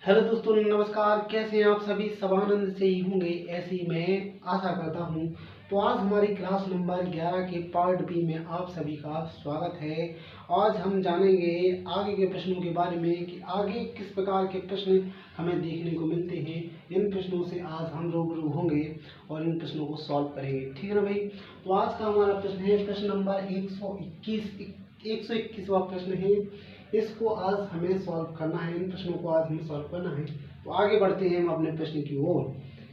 Hello दोस्तों, नमस्कार। कैसे हैं आप सभी? सब आनंद से ही होंगे, ऐसी मैं आशा करता हूं। तो आज हमारी क्लास नंबर 11 के पार्ट बी में आप सभी का स्वागत है। आज हम जानेंगे आगे के प्रश्नों के बारे में कि आगे किस प्रकार के प्रश्न हमें देखने को मिलते हैं। इन प्रश्नों से आज हम रूबरू होंगे और इन प्रश्नों को सॉल्व करेंगे। ठीक है ना भाई? तो आज का हमारा प्रश्न है प्रश्न नंबर 121वां प्रश्न है। इसको आज हमें सॉल्व करना है, इन प्रश्नों को आज हमें सॉल्व करना है। तो आगे बढ़ते हैं हम अपने प्रश्न की ओर।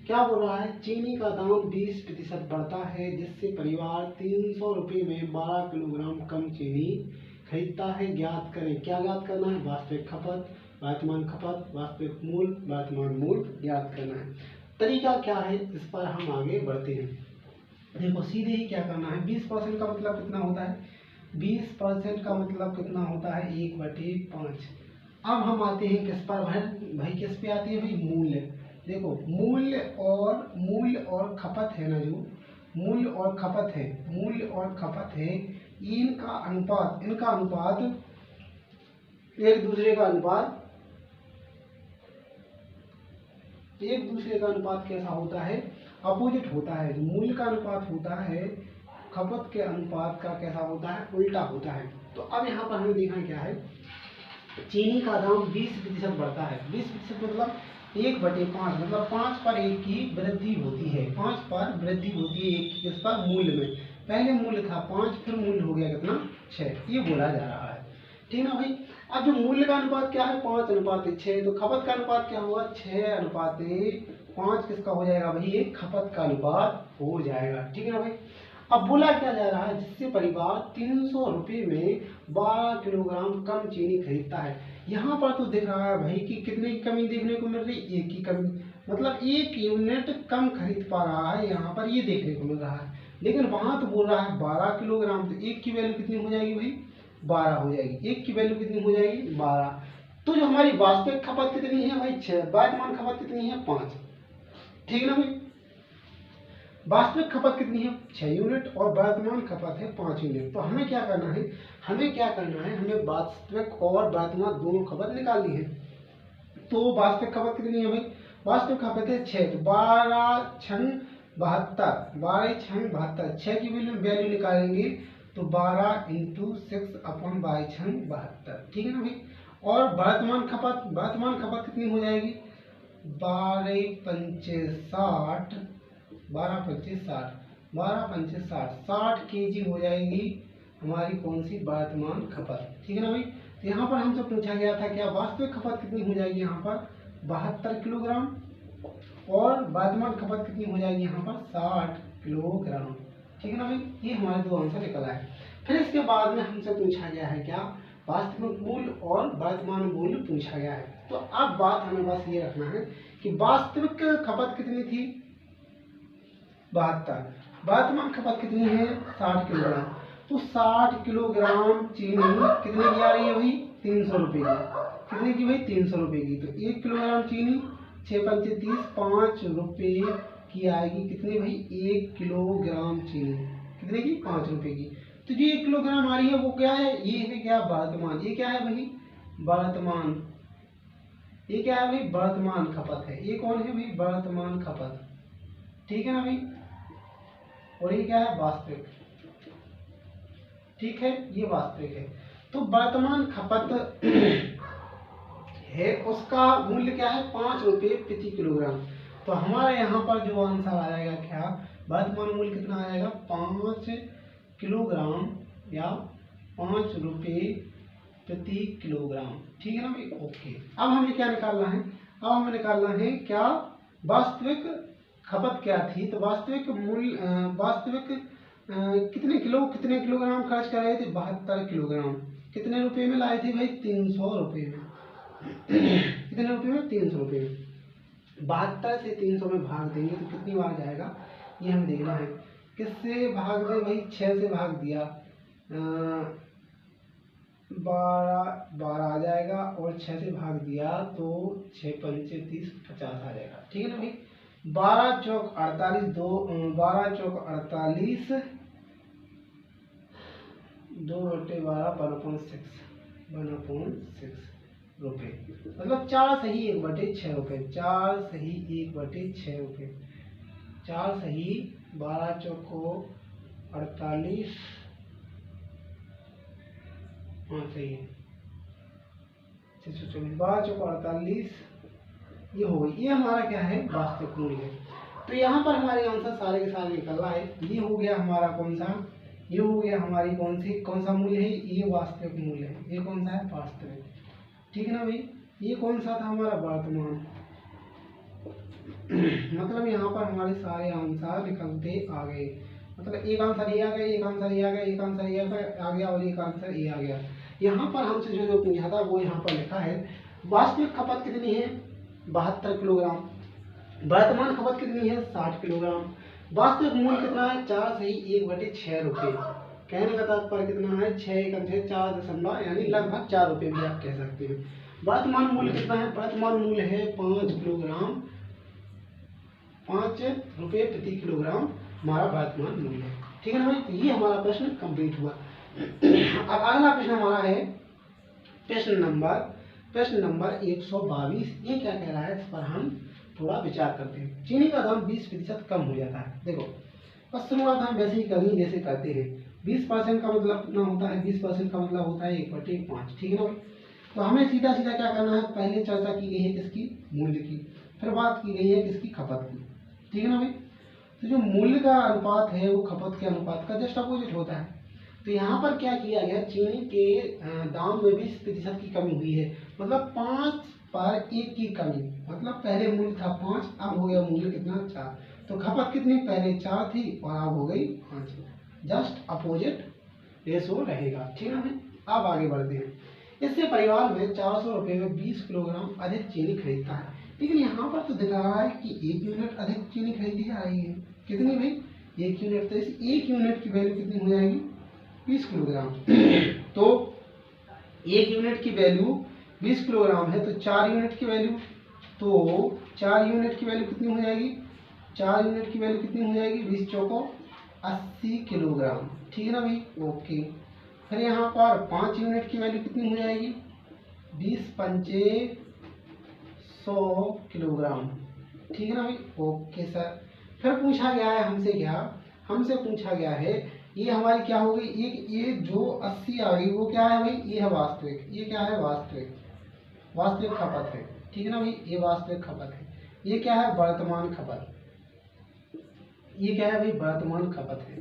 क्या बोल रहा है? चीनी का दाम 20% बढ़ता है, जिससे परिवार 300 रुपये में 12 किलोग्राम कम चीनी खरीदता है। ज्ञात करें। क्या ज्ञात करना है? वास्तविक खपत, वर्तमान खपत, वास्तविक मूल्य, वर्तमान मूल्य ज्ञात करना है। तरीका क्या है, इस पर हम आगे बढ़ते हैं। देखो, सीधे ही क्या करना है। 20% का मतलब कितना होता है? 20% का मतलब कितना होता है? 1/5। अब हम आते हैं किस पर भाई? किस पे आते हैं भाई? मूल्य। देखो, मूल्य और खपत है ना, जो मूल्य और खपत है, इनका अनुपात एक दूसरे का अनुपात कैसा होता है? अपोजिट होता है। जो मूल्य का अनुपात होता है, खपत के अनुपात का कैसा होता है? उल्टा होता है। तो अब यहाँ पर हमें देखना क्या है। चीनी का दाम 20% बढ़ता है। 20% मतलब 1/5, मतलब 5 पर 1 की वृद्धि होती है। 5 पर वृद्धि होती है 1 की किस पर? मूल्य में। पहले मूल्य था 5, फिर मूल्य हो गया कितना? 6। ये बोला जा रहा है। ठीक ना भाई? अब जो मूल्य का अनुपात क्या है? 5:6। तो खपत का अनुपात क्या हुआ? 6:5। किसका हो जाएगा भाई? ये खपत का अनुपात हो जाएगा। ठीक है ना भाई? अब बोला क्या जा रहा है? जिससे परिवार 300 रुपये में 12 किलोग्राम कम चीनी खरीदता है। यहाँ पर तो दिख रहा है भाई कि कितने की कमी देखने को मिल रही है? 1 की कमी, मतलब 1 यूनिट कम खरीद पा रहा है। यहाँ पर ये देखने को मिल रहा है। लेकिन वहां तो बोल रहा है 12 किलोग्राम। तो 1 की वैल्यू कितनी हो जाएगी भाई? 12 हो जाएगी। 1 की वैल्यू कितनी हो जाएगी? 12। तो जो हमारी वास्तविक खपत कितनी है भाई? 6। वर्तमान खपत कितनी है? 5। ठीक है ना भाई? वास्तविक खपत कितनी है? 6 यूनिट और वर्तमान खपत है 5 यूनिट। तो हमें क्या करना है? हमें वास्तविक और वर्तमान दोनों खपत निकालनी है। तो वास्तविक खपत कितनी है भाई? वास्तविक खपत है 6। तो 12 छंग 72, 12 छंग 72, 6 की वैल्यू निकालेंगे तो 12 × 6/12 छंग 72। ठीक है ना भाई? और वर्तमान खपत कितनी हो जाएगी? 12×5 = 60, 60 केजी हो जाएगी हमारी कौन सी? वर्तमान खपत। ठीक है ना भाई? तो यहाँ पर हमसे पूछा गया था क्या वास्तविक खपत कितनी हो जाएगी? यहाँ पर 72 किलोग्राम। और वर्तमान खपत कितनी हो जाएगी? यहाँ पर 60 किलोग्राम। ठीक है ना भाई? ये हमारे दो आंसर निकल आए। फिर इसके बाद में हमसे पूछा गया है क्या? वास्तविक मूल्य और वर्तमान मूल्य पूछा गया है। तो अब बात हमें बस ये रखना है कि वास्तविक खपत कितनी थी? 72। वर्तमान खपत कितनी है? 60 किलोग्राम। तो 60 किलोग्राम चीनी कितने की आ रही है भाई? 300 रुपये की। कितने की भाई? 300 रुपये की। तो 1 किलोग्राम चीनी 6×5 = 30, 5 रुपये की आएगी। कितने भाई? 1 किलोग्राम चीनी कितने की? 5 रुपये की। तो जो 1 किलोग्राम आ रही है वो क्या है? ये है क्या? वर्तमान। ये क्या है भाई? वर्तमान। ये क्या है भाई? वर्तमान खपत है। ये कौन है भाई? वर्तमान खपत। ठीक है ना भाई? और ये क्या है? वास्तविक। ठीक है, ये वास्तविक है। तो वर्तमान खपत है, उसका मूल्य क्या है? 5 रुपये प्रति किलोग्राम। तो हमारे यहाँ पर जो आंसर आएगा क्या? वर्तमान मूल्य कितना आएगा? 5 किलोग्राम या 5 रुपये प्रति किलोग्राम। ठीक है ना भाई? ओके। अब हमें क्या निकालना है? अब हमें निकालना है क्या? वास्तविक खपत क्या थी? तो वास्तविक कितने किलोग्राम खर्च कर रहे थे? 72 किलोग्राम। कितने रुपए में लाए थे भाई? 300 रुपये में। कितने रुपये में? 300 रुपये में। 72 से 300 में भाग देंगे तो कितनी बार जाएगा ये हमें देखना है। किससे भाग दे भाई? 6 से भाग दिया 12 आ जाएगा, और 6 से भाग दिया तो 6×5 = 30, 50 आ जाएगा। ठीक है ना भाई? 12 चौक 48, 12 चौक 48, 2/12 1/6। रुपये, मतलब 4 सही 1/6 रुपये, 4 सही 1/6 रुपये, 4 सही 12 चौको 48, हाँ सही है 624, 12 चौको 48, ये हो गई। ये हमारा क्या है वास्तविक मूल्य है। तो यहाँ पर हमारे आंसर सारे के सारे निकल रहा है। ये हो गया हमारा कौन सा, ये हो गया हमारी कौन सा मूल्य है, ये वास्तविक मूल्य है। ये कौन सा है वास्तविक, ठीक है ना भाई। ये कौन सा था हमारा वर्तमान। मतलब यहाँ पर हमारे सारे आंसर निकलते आ गए, मतलब एक आंसर ये आ गया, एक आंसर ये आ गया, एक आंसर ये आ गया और एक आंसर ये आ गया। यहाँ पर हमसे जो पूछा था वो यहाँ पर लिखा है वास्तविक खपत कितनी है 72 किलोग्राम, वर्तमान खपत कितनी है 60 किलोग्राम, वास्तविक मूल्य कितना है 4 सही 1/6 रुपये। कहने का तात्पर्य कितना है 6 4 दशमलव यानी लगभग 4 रुपये भी आप कह सकते हैं। वर्तमान मूल्य कितना है, वर्तमान मूल्य है 5 किलोग्राम, 5 रुपये प्रति किलोग्राम हमारा वर्तमान मूल्य है, ठीक है ना भाई। तो ये हमारा प्रश्न कंप्लीट हुआ। अब अगला प्रश्न हमारा है प्रश्न नंबर 122। ये क्या कह रहा है इस पर हम थोड़ा विचार करते हैं। चीनी का दाम 20% कम हो जाता है। देखो बस शुरुआत हम वैसे ही कमी जैसे करते हैं। 20% का मतलब कितना होता है, 20% का मतलब होता है 1/5, ठीक है ना। तो हमें सीधा सीधा क्या करना है, पहले चर्चा की गई है किसकी, मूल्य की, फिर बात की गई है किसकी, खपत की, ठीक है ना भाई। तो जो मूल्य का अनुपात है वो खपत के अनुपात का जस्ट अपोजिट होता है। तो यहाँ पर क्या किया गया, चीनी के दाम में 20% की कमी हुई है, मतलब 5 पर 1 की कमी, मतलब पहले मूल्य था 5, अब हो गया मूल्य कितना 4। तो खपत कितनी, पहले 4 थी और अब हो गई 5, जस्ट अपोजिट रेशो रहेगा, ठीक है ना। अब आगे बढ़ते हैं। इससे परिवार में 400 रुपये में 20 किलोग्राम अधिक चीनी खरीदता है, लेकिन यहाँ पर तो दिख रहा है कि 1 यूनिट अधिक चीनी खरीदी जा रही है। कितनी भाई, 1 यूनिट। तो इस 1 यूनिट की वैल्यू कितनी हो जाएगी, 20 किलोग्राम। तो 1 यूनिट की वैल्यू 20 किलोग्राम है, तो 4 यूनिट की वैल्यू, तो 4 यूनिट की वैल्यू कितनी हो जाएगी, 4 यूनिट की वैल्यू कितनी हो जाएगी, 20 चौको 80 किलोग्राम, ठीक है ना भाई, ओके। फिर यहाँ पर 5 यूनिट की वैल्यू कितनी हो जाएगी, 20 पंचे 100 किलोग्राम, ठीक है ना भाई, ओके सर। फिर पूछा गया है हमसे क्या, हमसे पूछा गया है ये हमारी क्या हो गई, ये जो 80 आ गई वो क्या है भाई, ये है वास्तविक, ये क्या है वास्तविक खपत है, ठीक है ना भाई, ये वास्तविक खपत है। ये क्या है वर्तमान खपत, ये क्या है भाई वर्तमान खपत है,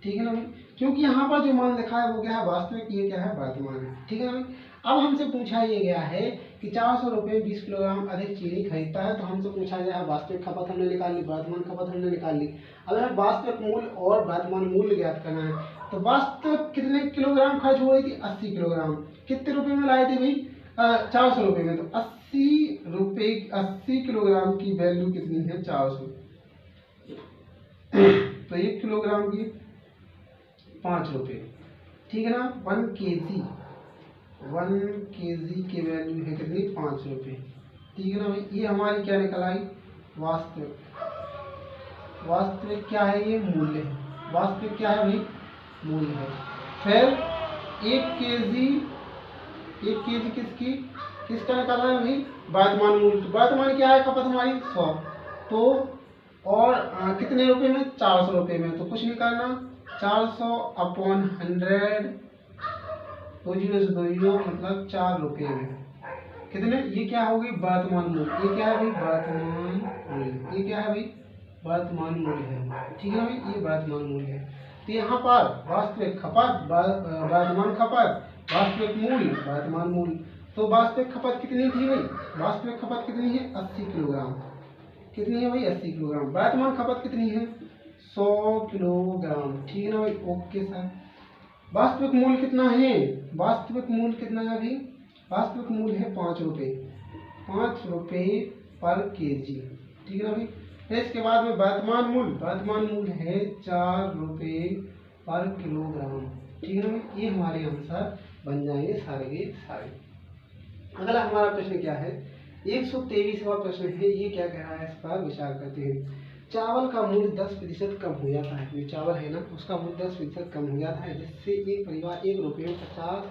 ठीक है ना भाई, क्योंकि यहाँ पर जो मान लिखा है वो क्या है वास्तविक, ये क्या है वर्तमान है, ठीक है ना भाई। अब हमसे पूछा ये गया है कि 400 रुपये 20 किलोग्राम अधिक चीनी खरीदता है, तो हमसे पूछा गया है वास्तविक खपत हमने निकाल ली, वर्तमान खपत हमने निकाल ली। अगर वास्तविक मूल्य और वर्तमान मूल्य ज्ञात करना है, तो वास्तविक कितने किलोग्राम खर्च हो रही थी, 80 किलोग्राम, कितने रुपए में लाए थे भाई, 400 रुपये में। तो 80 किलोग्राम की वैल्यू कितनी है 400, तो 1 किलोग्राम की 5 रुपये, ठीक है ना। 1 केजी की वैल्यू है कितनी 5 रुपये, ठीक है ना भाई। ये हमारी क्या निकल आई वास्तविक क्या है, ये मूल्य है, वास्तविक क्या है भाई मूल्य है। फिर 1 केजी किसका निकालना है भाई, वर्तमान मूल्य। वर्तमान क्या है खपत हमारी 100, तो और कितने रुपए में 400 रुपये में, तो कुछ नहीं करना, 400 अपॉन 100, 2 जीरो से 2 जीरो, मतलब 4 रुपये में कितने, ये क्या होगी वर्तमान मूल्य, ये क्या है भाई वर्तमान मूल्य, ये क्या है भाई वर्तमान मूल्य है, ठीक है भाई, ये वर्तमान मूल्य है। तो यहाँ पर वास्तविक खपत वर्तमान खपत, वास्तविक मूल्य वर्तमान मूल्य। तो वास्तविक खपत कितनी थी भाई, वास्तविक खपत कितनी है 80 किलोग्राम, कितनी है भाई 80 किलोग्राम। वर्तमान खपत कितनी है 100 किलोग्राम, ठीक है ना भाई, ओके सर। वास्तविक मूल्य कितना है, वास्तविक मूल्य कितना है भाई, वास्तविक मूल्य है 5 रुपये, 5 रुपये पर केजी, ठीक है ना भाई। फिर इसके बाद में वर्तमान मूल्य है 4 रुपये पर किलोग्राम, ठीक है ना भाई। ये हमारे आंसर बन जाएंगे सारे के सारे। अगला हमारा प्रश्न क्या है, 123वां प्रश्न है। ये क्या कह रहा है, इस पर विचार करते हैं। चावल का मूल्य 10% कम हो जाता है, जो चावल है ना उसका मूल्य 10% कम हो जाता है, जिससे एक परिवार 1 रुपये में 50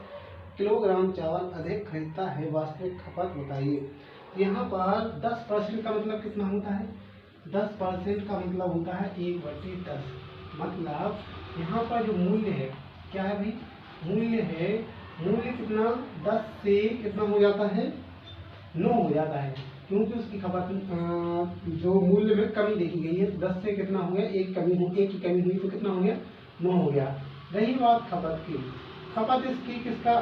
किलोग्राम चावल अधिक खरीदता है, वास्तविक खपत बताइए। यहाँ पर 10% का मतलब कितना होता है? 10% का मतलब होता है 1/10। मतलब यहाँ पर जो मूल्य है क्या है भाई? मूल्य है, मूल्य कितना 10 से कितना हो जाता है? 9 हो जाता है, क्योंकि उसकी खपत जो मूल्य में कमी देखी गई है। 10 से कितना हो गया? एक की कमी हुई तो कितना हो गया? 9 हो गया। रही बात खपत की, खपत इसकी इसका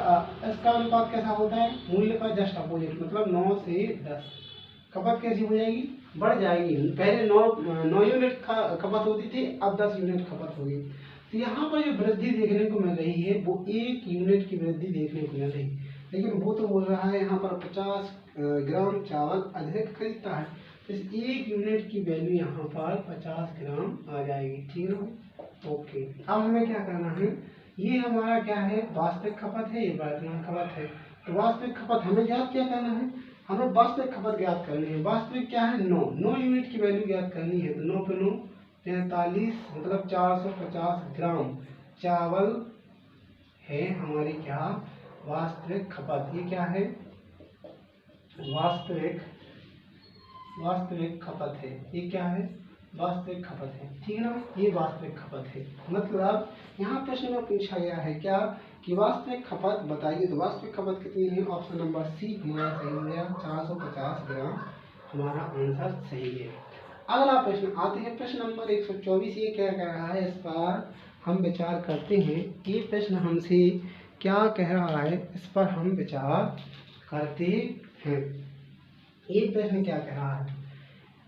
अनुपात कैसा होता है? मूल्य का जस्ट अपोजिट, मतलब 9 से 10। खपत कैसी हो जाएगी? बढ़ जाएगी। पहले 9 यूनिट खपत होती थी, अब 10 यूनिट खपत होगी। तो यहाँ पर जो वृद्धि देखने को मिल रही है वो 1 यूनिट की वृद्धि देखने को मिल रही है, लेकिन वो तो बोल रहा है यहाँ पर 50 ग्राम चावल अधिक खरीदता है, तो इस 1 यूनिट की वैल्यू यहाँ पर 50 ग्राम आ जाएगी। ठीक है, ओके। अब हमें क्या करना है? ये हमारा क्या है? वास्तविक खपत है, ये वर्तमान खपत है। तो वास्तविक खपत हमें ज्ञात क्या करना है? हमें वास्तविक खपत ज्ञात करनी है। वास्तविक क्या है? 9 यूनिट की वैल्यू ज्ञात करनी है। तो 9 पे 9 43, मतलब 450 ग्राम चावल है हमारी क्या? वास्तविक खपत। ये क्या है? वास्तविक खपत है। ये क्या है? वास्तविक खपत है। ठीक है ना? ये वास्तविक खपत है। मतलब यहाँ प्रश्न में पूछा गया है क्या कि वास्तविक खपत बताइए। तो वास्तविक खपत कितनी है? ऑप्शन नंबर सी हमारा सही हो गया, 450 ग्राम हमारा आंसर सही है। अगला प्रश्न आते हैं, प्रश्न नंबर 124। ये क्या कह रहा है? इस पर हम विचार करते हैं। ये प्रश्न हमसे क्या कह रहा है, इस पर हम विचार करते हैं। ये प्रश्न क्या कह रहा है?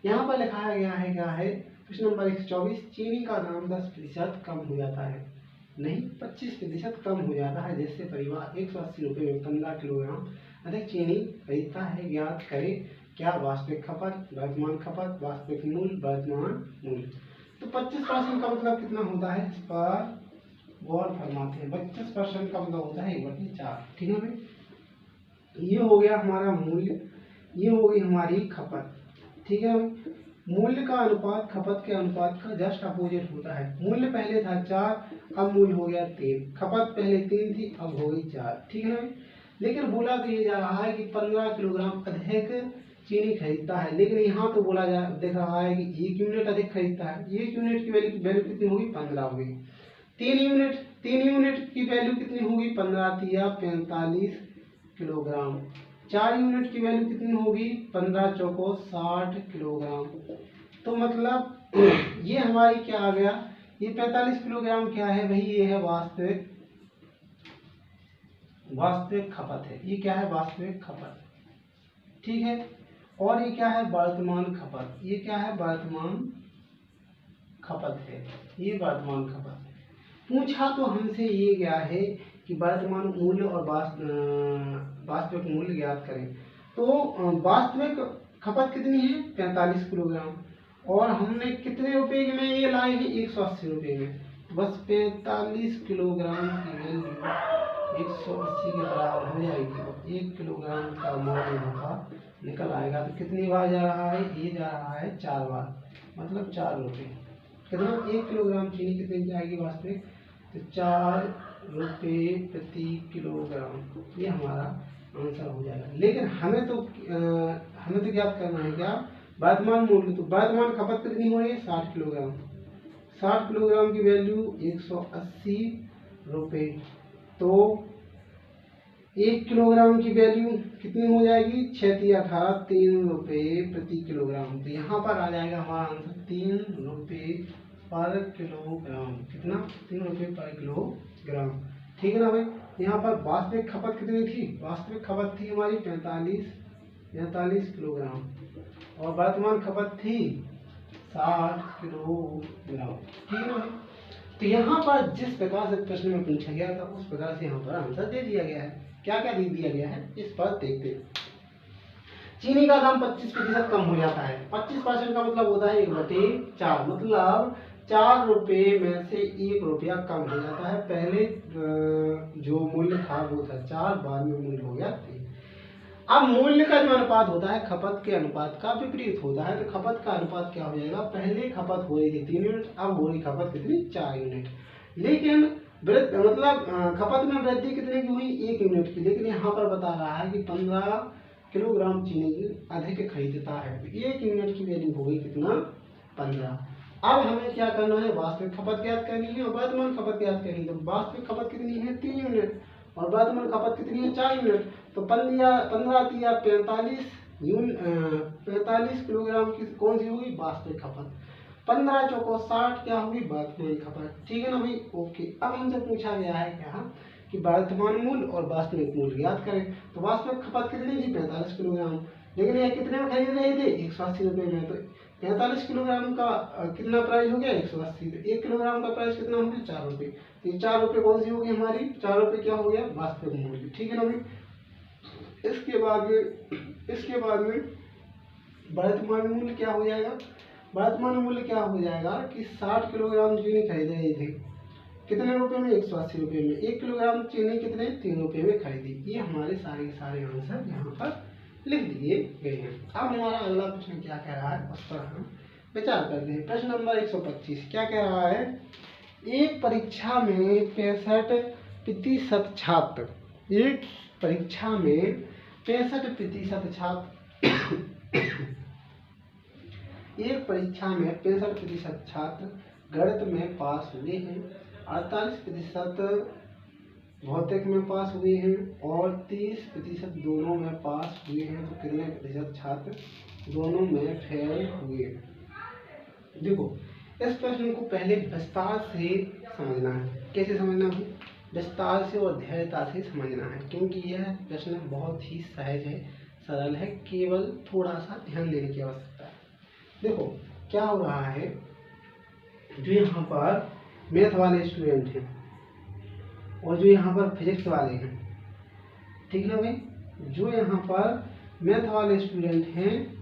यहाँ पर लिखाया गया है क्या है? प्रश्न नंबर 124, चीनी का दाम 10% कम हो जाता है, नहीं 25% कम हो जाता है, जिससे परिवार 180 रुपये में 15 किलोग्राम अधिक चीनी खरीदता है। ज्ञात करे क्या वास्तविक खपत, वर्तमान खपत, वास्तविक मूल्य, वर्तमान मूल्य। तो 25% का मतलब कितना होता है? इस पर गौर फरमाते हैं। 25% का मतलब होता है 1/4। ठीक है भाई, ये हो गया हमारा मूल्य, ये हो गई हमारी खपत। ठीक है, मूल्य का अनुपात खपत के अनुपात का जस्ट अपोजिट होता है। मूल्य पहले था 4, अब मूल्य हो गया 3। खपत पहले 3 थी, अब हो गई 4। ठीक है, लेकिन बोला तो ये जा रहा है कि 15 किलोग्राम अधिक चीनी खरीदता है, लेकिन यहाँ तो बोला जा दिख रहा है कि 1 यूनिट अधिक खरीदता है। 1 यूनिट की वैल्यू कितनी होगी? 15 होगी। 3 यूनिट की वैल्यू कितनी होगी? 15 तिया 45 किलोग्राम। 4 यूनिट की वैल्यू कितनी होगी? 15 चौको 60 किलोग्राम। तो मतलब ये हमारी क्या आ गया? ये 45 किलोग्राम क्या है भाई? ये है वास्तविक खपत है। ये क्या है? वास्तविक खपत। ठीक है, और ये क्या है? वर्तमान खपत। ये क्या है? वर्तमान खपत है। ये वर्तमान खपत। पूछा तो हमसे ये गया है कि वर्तमान मूल्य और वास्तविक मूल्य ज्ञात करें। तो वास्तविक खपत कितनी है? 45 किलोग्राम, और हमने कितने रुपए में ये लाए हैं? 180 रुपये में। बस 45 किलोग्राम की वैल्यू 180 के बराबर हो जाएगी। 1 किलोग्राम का मान होगा निकल आएगा। तो कितनी बार जा रहा है? ये जा रहा है 4 बार, मतलब 4 रुपये। कितना? 1 किलोग्राम चीनी कितनी जाएगी वास्तविक? तो 4 रुपये प्रति किलोग्राम। ये हमारा आंसर हो जाएगा। लेकिन हमें तो ज्ञात करना है क्या? वर्तमान मूल्य। तो वर्तमान खपत कितनी हो रही है? 60 किलोग्राम। 60 किलोग्राम की वैल्यू 180 रुपये। तो 1 किलोग्राम की वैल्यू कितनी हो जाएगी? 6 तिया 18, 3 रुपये प्रति किलोग्राम। तो यहाँ पर आ जाएगा हमारा आंसर 3 रुपये पर किलोग्राम। कितना? 3 रुपये पर किलोग्राम। ठीक है ना भाई? यहाँ पर वास्तविक खपत कितनी थी? वास्तविक खपत थी हमारी 45 किलोग्राम, और वर्तमान खपत थी 60 किलोग्राम। ठीक है ना भाई? तो यहाँ पर जिस प्रकार से प्रश्न में पूछा गया था उस प्रकार से यहाँ पर आंसर दे दिया गया है। क्या क्या दे दिया गया है इस पर देखते हैं। चीनी का दाम 25% कम हो जाता है। 25% का मतलब होता है 1/4, मतलब 4 रुपये में से 1 रुपया कम हो जाता है। पहले जो मूल्य था वो था 4, बाद में मूल्य हो गया 3। अब मूल्य का जो अनुपात होता है खपत के अनुपात का विपरीत होता है। तो खपत का अनुपात क्या हो जाएगा? पहले खपत हो रही थी 3 यूनिट, अब हो रही खपत कितनी? 4 यूनिट। लेकिन मतलब खपत में वृद्धि कितने की हुई, 1 यूनिट की, लेकिन यहाँ पर बता रहा है कि 15 किलोग्राम चीनी की अधिक खरीदता है, तो 1 यूनिट की वैल्यू हो गई कितना, 15। अब हमें क्या करना है, वास्तविक खपत ज्ञात करनी है और वर्तमान खपत ज्ञात करनी है। तो वास्तविक खपत कितनी है, 3 यूनिट, और वर्तमान खपत कितनी है, 4 यूनिट। तो 15 या 45 किलोग्राम की कौन सी हुई, वास्तविक खपत। 15 चौको 60 क्या हुई, वर्तमान खपत। ठीक है ना भाई, ओके। अब हमसे पूछा गया है क्या कि वर्तमान मूल्य और वास्तविक मूल्य ज्ञात करें। तो वास्तविक खपत कितनी थी, 45 किलोग्राम, लेकिन यह कितने में खरीद रहे थे, 180 रुपये में। तो 45 किलोग्राम का कितना प्राइस हो गया, 180। तो 1 किलोग्राम का प्राइस कितना हो गया, 4 रुपये। तो 4 रुपये कौन सी होगी हमारी, 4 रुपये क्या हो गया, वास्तविक मूल्य। ठीक है ना भाई। इसके बाद में वर्तमान मूल्य क्या हो जाएगा, वर्तमान मूल्य क्या हो जाएगा कि 60 किलोग्राम चीनी खरीद रहे थे, कितने रुपए में, 180 रुपये में। 1 किलोग्राम चीनी कितने, 3 रुपये में खरीदी। ये हमारे सारे आंसर यहाँ पर लिख दिए गए हैं। अब हमारा अगला प्रश्न क्या कह रहा है, उस पर हम विचार करते हैं। प्रश्न नंबर 125 क्या कह रहा है, एक परीक्षा में 65% छात्र, एक परीक्षा में 65% छात्र एक परीक्षा में 65% छात्र गणित में पास हुए हैं, 48% भौतिक में पास हुए हैं और 30% दोनों में पास हुए हैं। तो कितने प्रतिशत छात्र दोनों में फेल हुए। देखो, इस प्रश्न को पहले विस्तार से समझना है। कैसे समझना है, विस्तार से और धैर्यता से समझना है, क्योंकि यह प्रश्न बहुत ही सहज है, सरल है, केवल थोड़ा सा ध्यान देने की आवश्यकता है। देखो क्या हो रहा है, जो यहाँ पर मैथ वाले स्टूडेंट हैं और जो यहाँ पर फिजिक्स वाले हैं, ठीक ना भाई, जो यहाँ पर मैथ वाले स्टूडेंट हैं,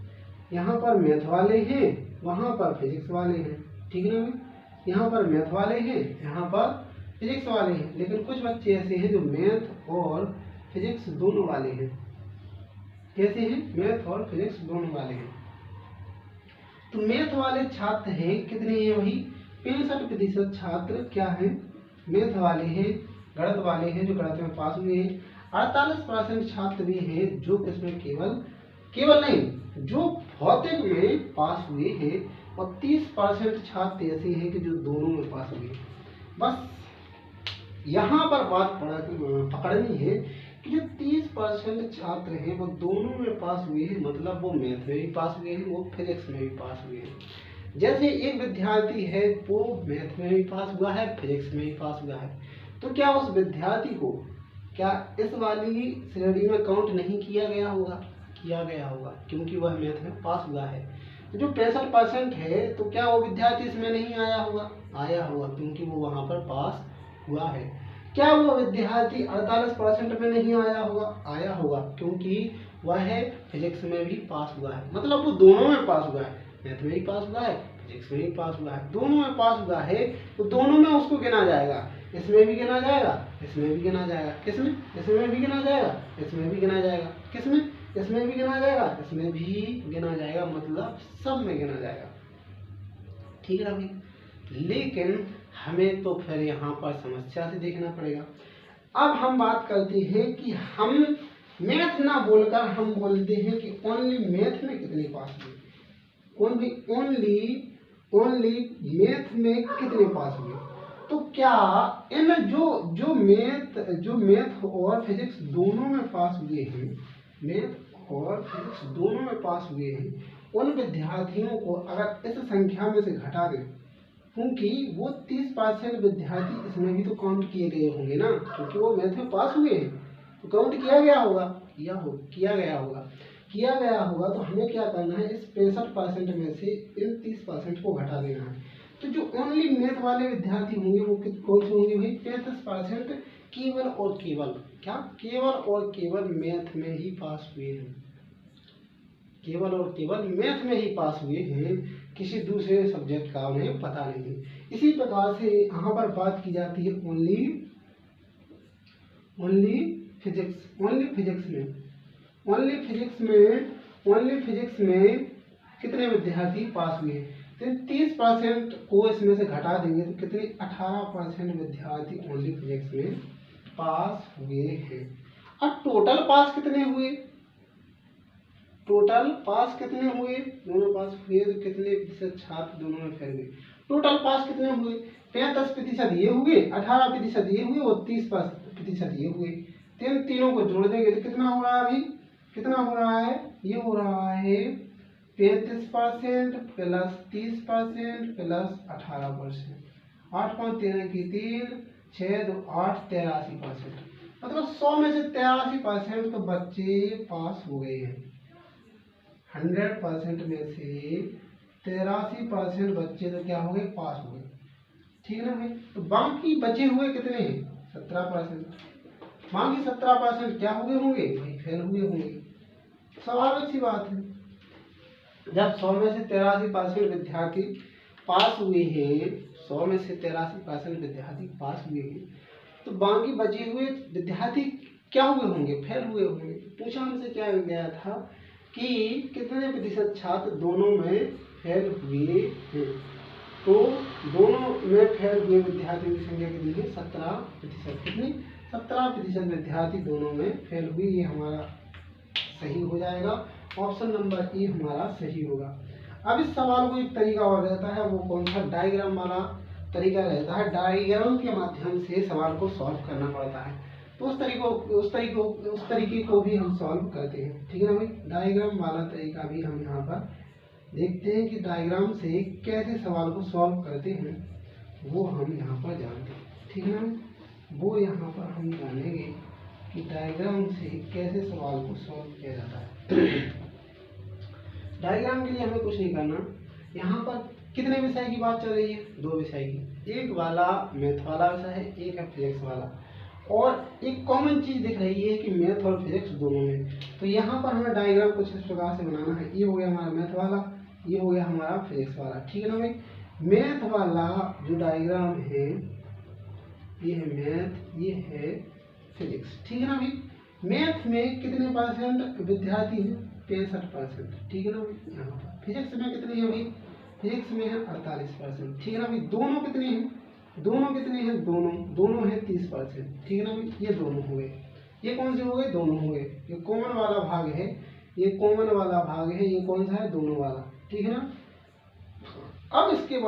यहाँ पर मैथ वाले हैं, वहाँ पर फिजिक्स वाले हैं। ठीक ना भाई, यहाँ पर मैथ वाले हैं, यहाँ पर फिजिक्स वाले हैं, लेकिन कुछ बच्चे ऐसे हैं जो मैथ और फिजिक्स दोनों वाले हैं। कैसे हैं, मैथ और फिजिक्स दोनों वाले हैं। तो मैथ वाले छात्र हैं कितने हैं, वही 65% छात्र क्या हैं, मैथ वाले हैं, गणित वाले हैं, जो गणित में पास हुए हैं। 48% छात्र भी हैं जो किसमें केवल नहीं, जो भौतिक में पास हुए हैं, और 30% छात्र ऐसे हैं कि जो दोनों में पास हुए हैं। बस यहाँ पर बात पकड़नी है कि जो 30% छात्र हैं वो दोनों में पास हुए हैं, मतलब वो मैथ में भी पास हुए हैं, वो फिजिक्स में भी पास हुए हैं। जैसे एक विद्यार्थी है वो मैथ में भी पास हुआ है, फिजिक्स में भी पास हुआ है, तो क्या उस विद्यार्थी को क्या इस वाली श्रेणी में काउंट नहीं किया गया होगा, किया गया होगा, क्योंकि वह मैथ में पास हुआ है। तो जो 65% है, तो क्या वो विद्यार्थी इसमें नहीं आया होगा, आया होगा, क्योंकि वो वहाँ पर पास हुआ है। क्या वो विद्यार्थी 48% में नहीं आया होगा, आया होगा, क्योंकि वह फिजिक्स में भी पास हुआ है। मतलब वो दोनों में पास हुआ है, मैथ में भी पास हुआ है, फिजिक्स में भी पास हुआ है, दोनों में पास हुआ है, तो दोनों में उसको गिना जाएगा। इसमें भी गिना जाएगा, इसमें भी गिना जाएगा, किसमें, इसमें भी गिना जाएगा, इसमें भी गिना जाएगा, किसमें, इसमें भी गिना जाएगा, इसमें भी गिना जाएगा, मतलब सब में गिना जाएगा। ठीक है भाई, लेकिन हमें तो फिर यहाँ पर समस्या से देखना पड़ेगा। अब हम बात करते हैं कि हम मैथ ना बोलकर हम बोलते हैं कि ओनली मैथ में कितने पास हुए, ओनली मैथ में कितने पास हुए। तो क्या इन जो मैथ और फिजिक्स दोनों में पास हुए हैं, मैथ और फिजिक्स दोनों में पास हुए हैं, उन विद्यार्थियों को अगर इस संख्या में से घटा दें, क्योंकि वो 30% विद्यार्थी इसमें भी तो काउंट किए गए होंगे ना, क्योंकि वो मैथ में पास हुए हैं, तो काउंट किया गया होगा, किया गया होगा। तो हमें क्या करना है, इस 65% में से इन 30% को घटा देना है। तो जो ओनली मैथ वाले विद्यार्थी होंगे वो कौन से होंगे भाई, 35% केवल और केवल क्या, केवल और केवल मैथ में ही पास हुए हैं, केवल और केवल मैथ में ही पास हुए हैं, किसी दूसरे सब्जेक्ट का उन्हें पता नहीं। इसी प्रकार से यहाँ पर बात की जाती है ओनली फिजिक्स में कितने विद्यार्थी पास हुए हैं। तो 30% को इसमें से घटा देंगे तो कितने 18% विद्यार्थी ओनली फिजिक्स में पास हुए हैं। अब टोटल पास कितने हुए, टोटल पास कितने हुए, दोनों पास हुए तो कितने प्रतिशत छात्र दोनों में फेल हुए। टोटल पास कितने हुए, 35% ये हुए, 18% ये हुए और 30% ये हुए। तीनों को जोड़ देंगे तो कितना हो रहा है, अभी कितना हो रहा है, ये हो रहा है 35% प्लस 30% प्लस 18%। 8 5 13 की 3 6 2 8 83%। मतलब 100 में से 83% तो बच्चे पास हो गए हैं। 100% में से 83% बच्चे तो क्या हो गए, पास हो गए, ठीक है ना भाई। तो बाकी बचे हुए कितने हैं, 17%। बाकी 17% क्या हुए होंगे भाई, फेल हुए होंगे। स्वाभाविक सी बात है, जब 100 में से 83% विद्यार्थी पास हुए हैं, 100 में से 83% विद्यार्थी पास हुए हैं, तो बाकी बचे हुए विद्यार्थी क्या हुए होंगे, फेल हुए होंगे। पूछा हमसे क्या गया था कि कितने प्रतिशत छात्र दोनों में फेल हुए हैं। तो दोनों में फेल हुए विद्यार्थियों की संख्या कितनी है, 17%। कितनी, 17% विद्यार्थी दोनों में फेल हुए। ये हमारा सही हो जाएगा, ऑप्शन नंबर ए हमारा सही होगा। अब इस सवाल को एक तरीका और रहता है, वो कौन सा, डायग्राम वाला तरीका रहता है। डायग्राम के माध्यम से सवाल को सॉल्व करना पड़ता है, तो उस तरीके को भी हम सॉल्व करते हैं, ठीक है ना भाई। डायग्राम वाला तरीका भी हम यहाँ पर देखते हैं कि डायग्राम से कैसे सवाल को सॉल्व करते हैं, वो हम यहाँ पर जानते हैं, ठीक है ना। वो यहाँ पर हम जानेंगे कि डायग्राम से कैसे सवाल को सॉल्व किया जाता है। डायग्राम के लिए हमें कुछ नहीं करना। यहाँ पर कितने विषय की बात चल रही है, 2 विषय की। एक वाला मैथ वाला विषय है, एक है फिजिक्स वाला। और एक कॉमन चीज दिख रही है कि मैथ और फिजिक्स दोनों में। तो यहाँ पर हमें डायग्राम कुछ इस प्रकार से बनाना है। ये हो गया हमारा मैथ वाला, ये हो गया हमारा फिजिक्स वाला, ठीक है ना भाई। मैथ वाला जो डायग्राम है, ये है मैथ, ये है फिजिक्स, ठीक है ना भाई। मैथ में कितने परसेंट विद्यार्थी हैं, 65%, ठीक है ना भाई। यहाँ पर फिजिक्स में कितने हैं भाई, फिजिक्स में है 48%, ठीक है ना भाई। दोनों कितने हैं, दोनों कितने हैं, दोनों है 30%, ठीक है ना भाई। ये दोनों हो गए, ये कौन से हो गए, दोनों हो गए। ये कॉमन वाला भाग है, ये कॉमन वाला भाग है, ये कौन सा है, दोनों वाला, ठीक है ना। अब इसके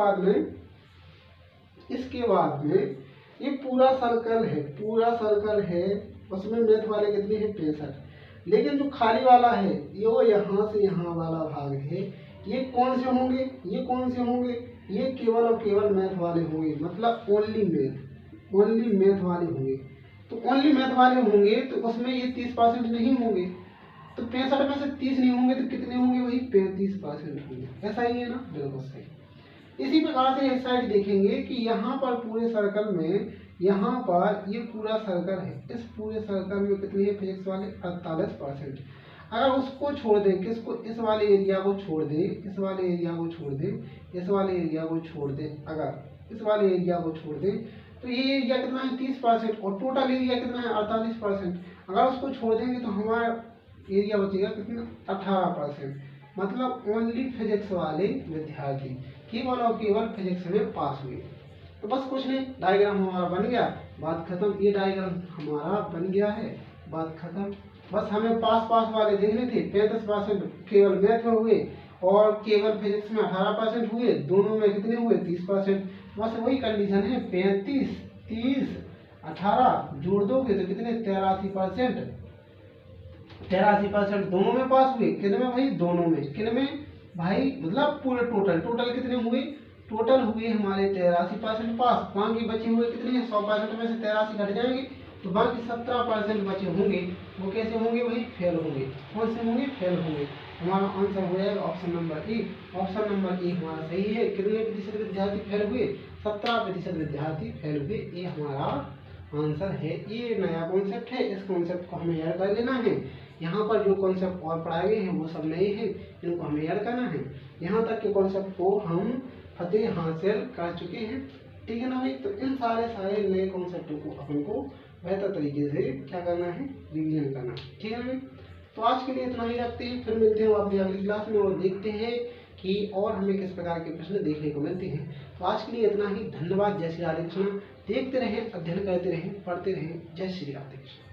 बाद में ये पूरा सर्कल है, पूरा सर्कल है, उसमें मैथ वाले कितने हैं, 65। लेकिन जो खाली वाला है, ये वो यहाँ से यहाँ वाला भाग है, ये कौन से होंगे, ये कौन से होंगे, ये केवल और केवल मैथ वाले होंगे। मतलब ओनली मैथ वाले होंगे। तो ओनली मैथ वाले होंगे तो उसमें ये 30% नहीं होंगे। तो 65 में से 30 नहीं होंगे तो कितने होंगे, वही 35% होंगे। ऐसा ही है ना, बिल्कुल सही। इसी प्रकार से इस साइड देखेंगे कि यहाँ पर पूरे सर्कल में, यहाँ पर ये पूरा सर्कल है, इस पूरे सर्कल में कितने हैं फिजिक्स वाले, 48%। अगर उसको छोड़ दें, किसको, इस वाले एरिया को छोड़ दें, इस वाले एरिया को छोड़ दें, इस वाले एरिया को छोड़ दें, अगर इस वाले एरिया को छोड़ दें तो ये एरिया कितना है, 30%, और टोटल एरिया कितना है, 48%। अगर उसको छोड़ देंगे तो हमारा एरिया बचेगा कितना, 18%। मतलब ओनली फिजिक्स वाले विद्यार्थी केवल और केवल फिजिक्स में पास हुए। तो बस कुछ नहीं, डायग्राम हमारा बन गया, बात खत्म। ये डायग्राम हमारा बन गया है, बात खत्म। बस हमें पास वाले देखने थे। 35% केवल मैथ में हुए और केवल फिजिक्स में 18% हुए, दोनों में कितने हुए, 30%। बस वही कंडीशन है, 35 30 18 जोड़ दोगे तो कितने, 83%। 83% दोनों में पास हुए, किन में भाई, दोनों में, किन में भाई, मतलब पूरे टोटल कितने हुए, टोटल हुए हमारे 83% पास। बाकी बचे हुए कितने हैं, 100% में से 83 घट जाएंगे तो बाकी 17% बचे होंगे, वो कैसे होंगे भाई, फेल होंगे। कौन से होंगे, फेल होंगे। हमारा आंसर हो जाएगा option number A. Option number A हमारा सही है। कितने प्रतिशत विद्यार्थी फेल हुए, 17% विद्यार्थी फेल हुए, ये हमारा आंसर है। ये नया कॉन्सेप्ट है, इस कॉन्सेप्ट को हमें याद कर लेना है। यहाँ पर जो कॉन्सेप्ट और पढ़ाए गए हैं वो सब नए हैं, इनको हमें याद करना है। यहाँ तक के कॉन्सेप्ट को हम फतेह हासिल कर चुके हैं, ठीक है ना भाई। तो इन सारे नए कॉन्सेप्टों को अपन को बेहतर तरीके से क्या करना है, रिवीजन करना है, ठीक है ना भाई। तो आज के लिए इतना ही रखते हैं, फिर मिलते हैं अपनी अगली क्लास में और देखते हैं कि और हमें किस प्रकार के प्रश्न देखने को मिलते हैं। तो आज के लिए इतना ही। धन्यवाद। जय श्री राधे कृष्ण। देखते रहें, अध्ययन करते रहें, पढ़ते रहें। जय श्री राधे कृष्ण।